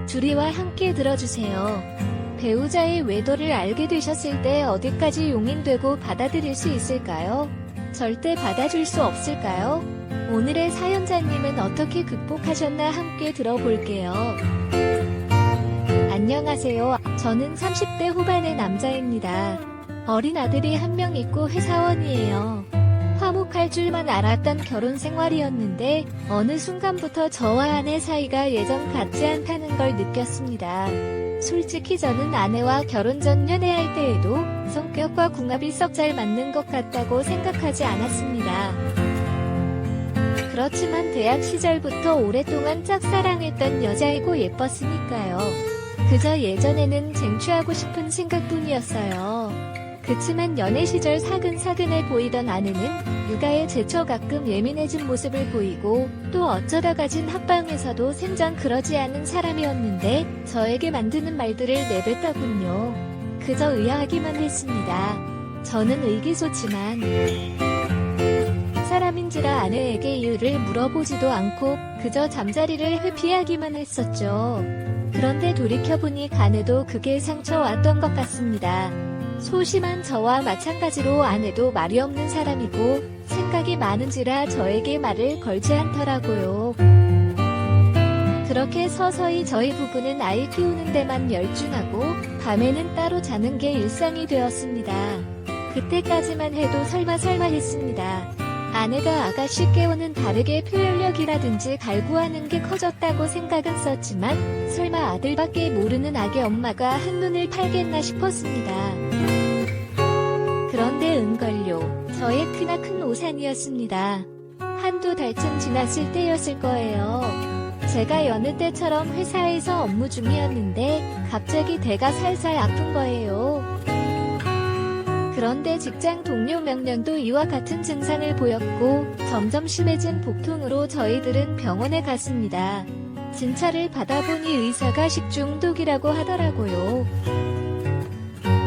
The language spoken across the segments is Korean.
주리와 함께 들어주세요. 배우자의 외도를 알게 되셨을 때 어디까지 용인되고 받아들일 수 있을까요? 절대 받아줄 수 없을까요? 오늘의 사연자님은 어떻게 극복하셨나 함께 들어볼게요. 안녕하세요. 저는 30대 후반의 남자입니다. 어린 아들이 한 명 있고 회사원이에요. 화목할 줄만 알았던 결혼 생활이었는데 어느 순간부터 저와 아내 사이가 예전 같지 않다는 걸 느꼈습니다. 솔직히 저는 아내와 결혼 전 연애할 때에도 성격과 궁합이 썩 잘 맞는 것 같다고 생각하지 않았습니다. 그렇지만 대학 시절부터 오랫동안 짝사랑했던 여자이고 예뻤으니까요. 그저 예전에는 쟁취하고 싶은 생각뿐이었어요. 그치만 연애 시절 사근사근해 보이던 아내는 육아에 제쳐 가끔 예민해진 모습을 보이고 또 어쩌다 가진 합방에서도 생전 그러지 않은 사람이었는데 저에게 만드는 말들을 내뱉더군요. 그저 의아하기만 했습니다. 저는 의기소침한 사람인지라 아내에게 이유를 물어보지도 않고 그저 잠자리를 회피하기만 했었죠. 그런데 돌이켜보니 아내도 그게 상처왔던 것 같습니다. 소심한 저와 마찬가지로 아내도 말이 없는 사람이고 생각이 많은지라 저에게 말을 걸지 않더라고요. 그렇게 서서히 저희 부부는 아이 키우는 데만 열중하고 밤에는 따로 자는 게 일상이 되었습니다. 그때까지만 해도 설마 했습니다. 아내가 아가씨 깨우는 다르게 표현력이라든지 갈구하는 게 커졌다고 생각은 썼지만 설마 아들밖에 모르는 아기 엄마가 한눈을 팔겠나 싶었습니다. 그런데 은걸요. 저의 크나큰 오산이었습니다. 한두 달쯤 지났을 때였을 거예요. 제가 여느 때처럼 회사에서 업무 중이었는데 갑자기 배가 살살 아픈 거예요. 그런데 직장 동료 몇 명도 이와 같은 증상을 보였고 점점 심해진 복통으로 저희들은 병원에 갔습니다. 진찰을 받아보니 의사가 식중독이라고 하더라고요.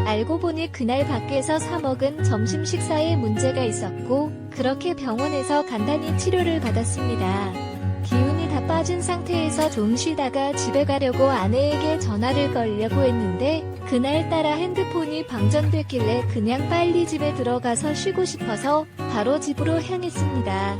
알고 보니 그날 밖에서 사 먹은 점심 식사에 문제가 있었고 그렇게 병원에서 간단히 치료를 받았습니다. 기운이 다 빠진 상태에서 좀 쉬다가 집에 가려고 아내에게 전화를 걸려고 했는데 그날따라 핸드폰이 방전됐길래 그냥 빨리 집에 들어가서 쉬고 싶어서 바로 집으로 향했습니다.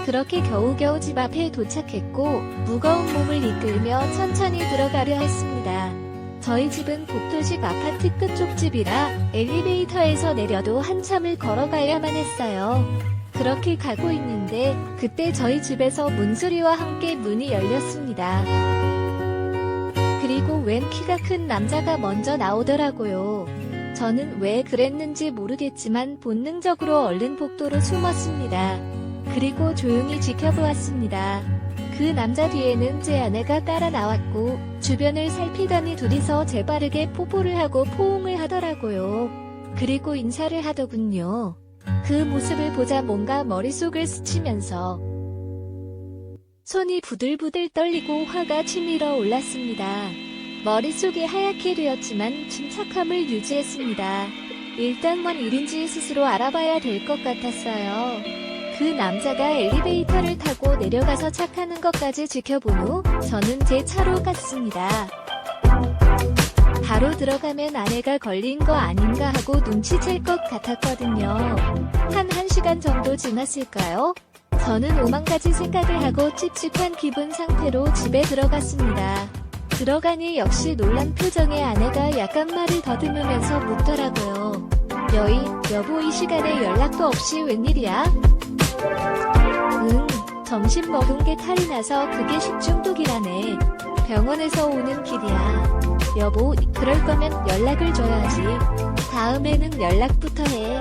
그렇게 겨우겨우 집 앞에 도착했고 무거운 몸을 이끌며 천천히 들어가려 했습니다. 저희 집은 복도식 아파트 끝쪽 집이라 엘리베이터에서 내려도 한참을 걸어가야만 했어요. 그렇게 가고 있는데 그때 저희 집에서 문소리와 함께 문이 열렸습니다. 그리고 웬 키가 큰 남자가 먼저 나오더라고요. 저는 왜 그랬는지 모르겠지만 본능적으로 얼른 복도로 숨었습니다. 그리고 조용히 지켜보았습니다. 그 남자 뒤에는 제 아내가 따라 나왔고 주변을 살피더니 둘이서 재빠르게 뽀뽀를 하고 포옹을 하더라고요. 그리고 인사를 하더군요. 그 모습을 보자 뭔가 머릿속을 스치면서 손이 부들부들 떨리고 화가 치밀어 올랐습니다. 머릿속이 하얗게 되었지만 침착함을 유지했습니다. 일단 뭔 일인지 스스로 알아봐야 될 것 같았어요. 그 남자가 엘리베이터를 타고 내려가서 차 타는 것까지 지켜본 후 저는 제 차로 갔습니다. 바로 들어가면 아내가 걸린 거 아닌가 하고 눈치챌 것 같았거든요. 한 1시간 정도 지났을까요? 저는 오만가지 생각을 하고 찝찝한 기분 상태로 집에 들어갔습니다. 들어가니 역시 놀란 표정의 아내가 약간 말을 더듬으면서 묻더라고요. 여보 이 시간에 연락도 없이 웬일이야? 점심 먹은 게 탈이 나서 그게 식중독이라네. 병원에서 오는 길이야. 여보, 그럴 거면 연락을 줘야지. 다음에는 연락부터 해.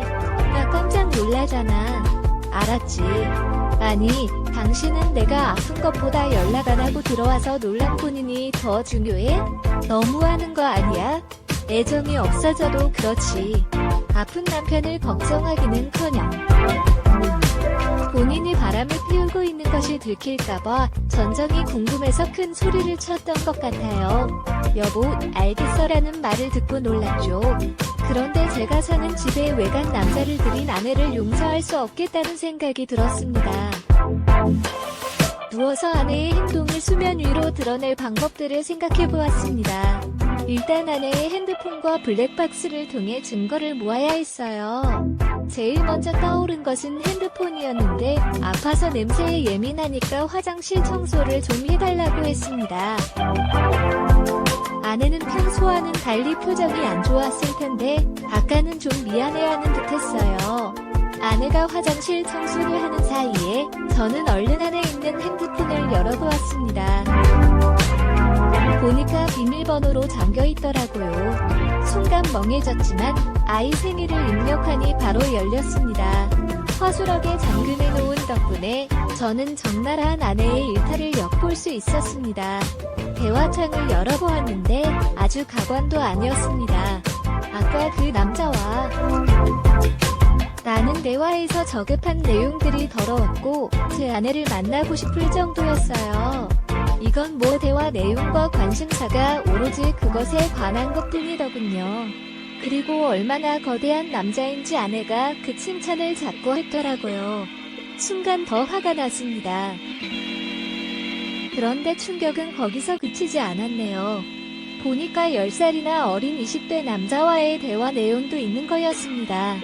나 깜짝 놀라잖아. 알았지. 아니, 당신은 내가 아픈 것보다 연락 안 하고 들어와서 놀란 본인이 더 중요해? 너무하는 거 아니야? 애정이 없어져도 그렇지. 아픈 남편을 걱정하기는커녕 본인이 바람을 피우고 있는 것이 들킬까봐 전정이 궁금해서 큰 소리를 쳤던 것 같아요. 여보, 알겠어라는 말을 듣고 놀랐죠. 그런데 제가 사는 집에 외간 남자를 들인 아내를 용서할 수 없겠다는 생각이 들었습니다. 누워서 아내의 행동을 수면 위로 드러낼 방법들을 생각해 보았습니다. 일단 아내의 핸드폰과 블랙박스를 통해 증거를 모아야 했어요. 제일 먼저 떠오른 것은 핸드폰이었는데 아파서 냄새에 예민하니까 화장실 청소를 좀 해달라고 했습니다. 아내는 평소와는 달리 표정이 안 좋았을 텐데 아까는 좀 미안해하는 듯했어요. 아내가 화장실 청소를 하는 사이에 저는 얼른 안에 있는 핸드폰을 열어보았습니다. 보니까 비밀번호로 잠겨있더라고요. 순간 멍해졌지만 아이 생일을 입력하니 바로 열렸습니다. 허술하게 잠금해놓은 덕분에 저는 적나라한 아내의 일탈을 엿볼 수 있었습니다. 대화창을 열어보았는데 아주 가관도 아니었습니다. 아까 그 남자와 나는 대화에서 저급한 내용들이 더러웠고 제 아내를 만나고 싶을 정도였어요. 이건 뭐 대화 내용과 관심사가 오로지 그것에 관한 것뿐이더군요. 그리고 얼마나 거대한 남자인지 아내가 그 칭찬을 자꾸 했더라고요. 순간 더 화가 났습니다. 그런데 충격은 거기서 그치지 않았네요. 보니까 10살이나 어린 20대 남자와의 대화 내용도 있는 거였습니다.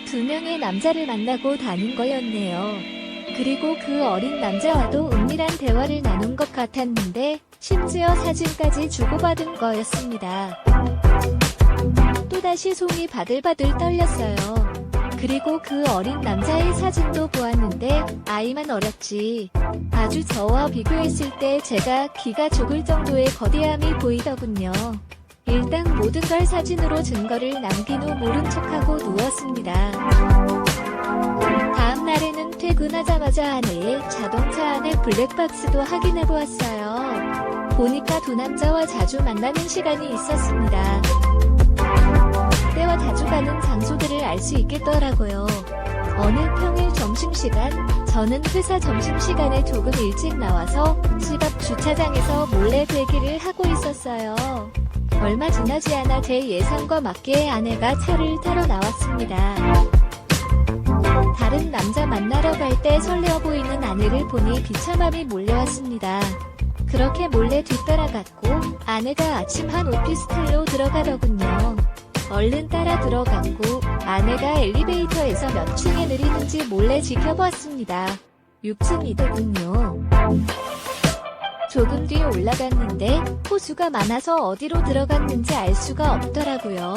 2명의 남자를 만나고 다닌 거였네요. 그리고 그 어린 남자와도 은밀한 대화를 나눈 것 같았는데 심지어 사진까지 주고받은 거였습니다. 또다시 손이 바들바들 떨렸어요. 그리고 그 어린 남자의 사진도 보았는데 아이만 어렸지. 아주 저와 비교했을 때 제가 기가 죽을 정도의 거대함이 보이더군요. 일단 모든 걸 사진으로 증거를 남긴 후 모른 척하고 누웠습니다. 다음 날에는 퇴근하자마자 아내의 자동차 안에 블랙박스도 확인해보았어요. 보니까 두 남자와 자주 만나는 시간이 있었습니다. 때와 자주 가는 장소들을 알 수 있겠더라고요. 어느 평일 점심시간, 저는 회사 점심시간에 조금 일찍 나와서 집 앞 주차장에서 몰래 대기를 하고 있었어요. 얼마 지나지 않아 제 예상과 맞게 아내가 차를 타러 나왔습니다. 다른 남자 만나러 갈 때 설레어 보이는 아내를 보니 비참함이 몰려왔습니다. 그렇게 몰래 뒤따라갔고 아내가 아침 한 오피스텔로 들어가더군요. 얼른 따라 들어갔고 아내가 엘리베이터에서 몇 층에 내리는지 몰래 지켜보았습니다. 6층이더군요. 조금 뒤에 올라갔는데 호수가 많아서 어디로 들어갔는지 알 수가 없더라고요.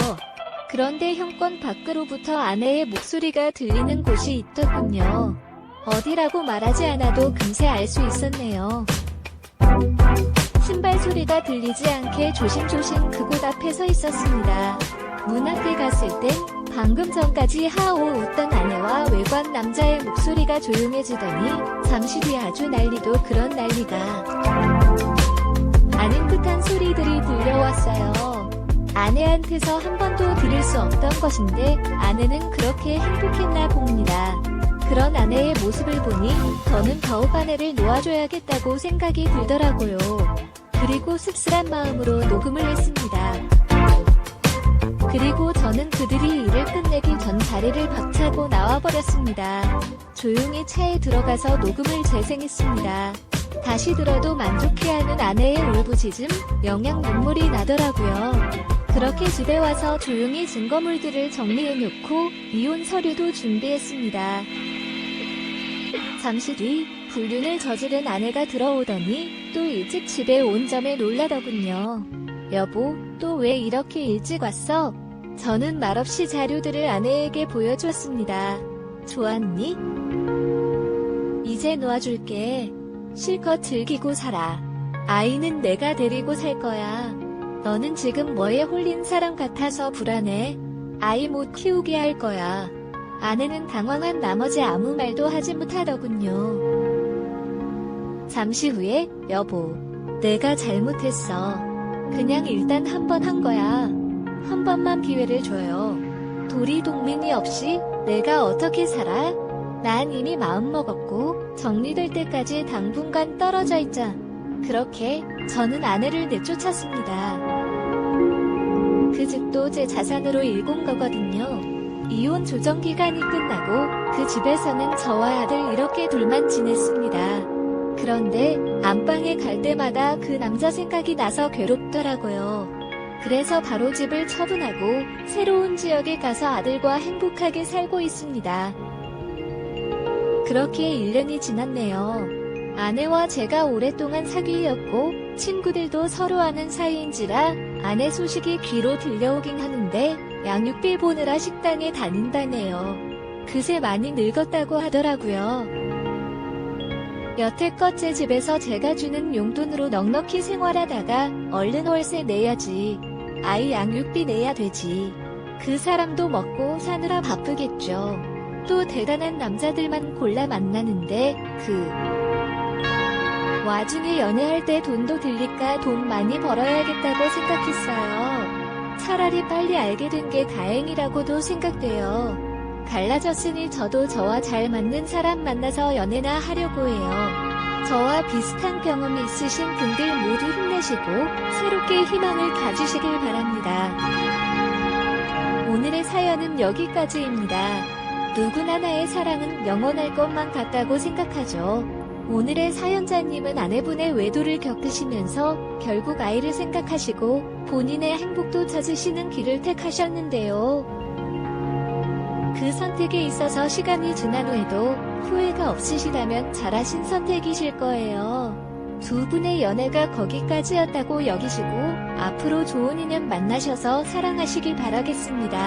그런데 현관 밖으로부터 아내의 목소리가 들리는 곳이 있더군요. 어디라고 말하지 않아도 금세 알 수 있었네요. 신발 소리가 들리지 않게 조심조심 그곳 앞에 서 있었습니다. 문 앞에 갔을 땐 방금 전까지 하오 웃던 아내와 외관 남자의 목소리가 조용해지더니 잠시 뒤 아주 난리도 그런 난리가 아닌 듯한 소리들이 들려왔어요. 아내한테서 한 번도 들을 수 없던 것인데 아내는 그렇게 행복했나 봅니다. 그런 아내의 모습을 보니 저는 더욱 아내를 놓아줘야겠다고 생각이 들더라고요. 그리고 씁쓸한 마음으로 녹음을 했습니다. 그리고 저는 그들이 일을 끝내기 전 자리를 박차고 나와버렸습니다. 조용히 차에 들어가서 녹음을 재생했습니다. 다시 들어도 만족해하는 아내의 울부짖음, 영양 눈물이 나더라고요. 그렇게 집에 와서 조용히 증거물들을 정리해놓고 이혼 서류도 준비했습니다. 잠시 뒤 불륜을 저지른 아내가 들어오더니 또 일찍 집에 온 점에 놀라더군요. 여보, 또 왜 이렇게 일찍 왔어? 저는 말없이 자료들을 아내에게 보여줬습니다. 좋았니? 이제 놓아줄게. 실컷 즐기고 살아. 아이는 내가 데리고 살 거야. 너는 지금 뭐에 홀린 사람 같아서 불안해. 아이 못 키우게 할 거야. 아내는 당황한 나머지 아무 말도 하지 못하더군요. 잠시 후에 여보, 내가 잘못했어. 그냥 일단 한 번 한 거야. 한 번만 기회를 줘요. 도리동민이 없이 내가 어떻게 살아? 난 이미 마음먹었고 정리될 때까지 당분간 떨어져 있자. 그렇게 저는 아내를 내쫓았습니다. 그 집도 제 자산으로 일군 거거든요. 이혼 조정 기간이 끝나고 그 집에서는 저와 아들 이렇게 둘만 지냈습니다. 그런데 안방에 갈 때마다 그 남자 생각이 나서 괴롭더라고요. 그래서 바로 집을 처분하고 새로운 지역에 가서 아들과 행복하게 살고 있습니다. 그렇게 1년이 지났네요. 아내와 제가 오랫동안 사귀었고 친구들도 서로 아는 사이인지라 아내 소식이 귀로 들려오긴 하는데 양육비 보느라 식당에 다닌다네요. 그새 많이 늙었다고 하더라고요. 여태껏 제 집에서 제가 주는 용돈으로 넉넉히 생활하다가 얼른 월세 내야지. 아이 양육비 내야 되지. 그 사람도 먹고 사느라 바쁘겠죠. 또 대단한 남자들만 골라 만나는데 와중에 연애할 때 돈도 들니까 돈 많이 벌어야겠다고 생각했어요. 차라리 빨리 알게 된 게 다행이라고도 생각돼요. 갈라졌으니 저도 저와 잘 맞는 사람 만나서 연애나 하려고 해요. 저와 비슷한 경험이 있으신 분들 모두 힘내시고 새롭게 희망을 가지시길 바랍니다. 오늘의 사연은 여기까지입니다. 누구나 나의 사랑은 영원할 것만 같다고 생각하죠. 오늘의 사연자님은 아내분의 외도를 겪으시면서 결국 아이를 생각하시고 본인의 행복도 찾으시는 길을 택하셨는데요. 그 선택에 있어서 시간이 지난 후에도 후회가 없으시다면 잘하신 선택이실 거예요. 두 분의 연애가 거기까지였다고 여기시고 앞으로 좋은 인연 만나셔서 사랑하시길 바라겠습니다.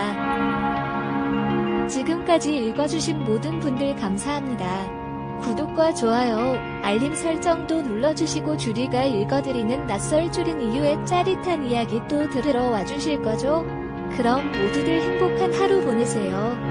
지금까지 읽어주신 모든 분들 감사합니다. 구독과 좋아요, 알림 설정도 눌러주시고 주리가 읽어드리는 낯설 줄인 이유의 짜릿한 이야기 또 들으러 와주실 거죠? 그럼 모두들 행복한 하루 보내세요.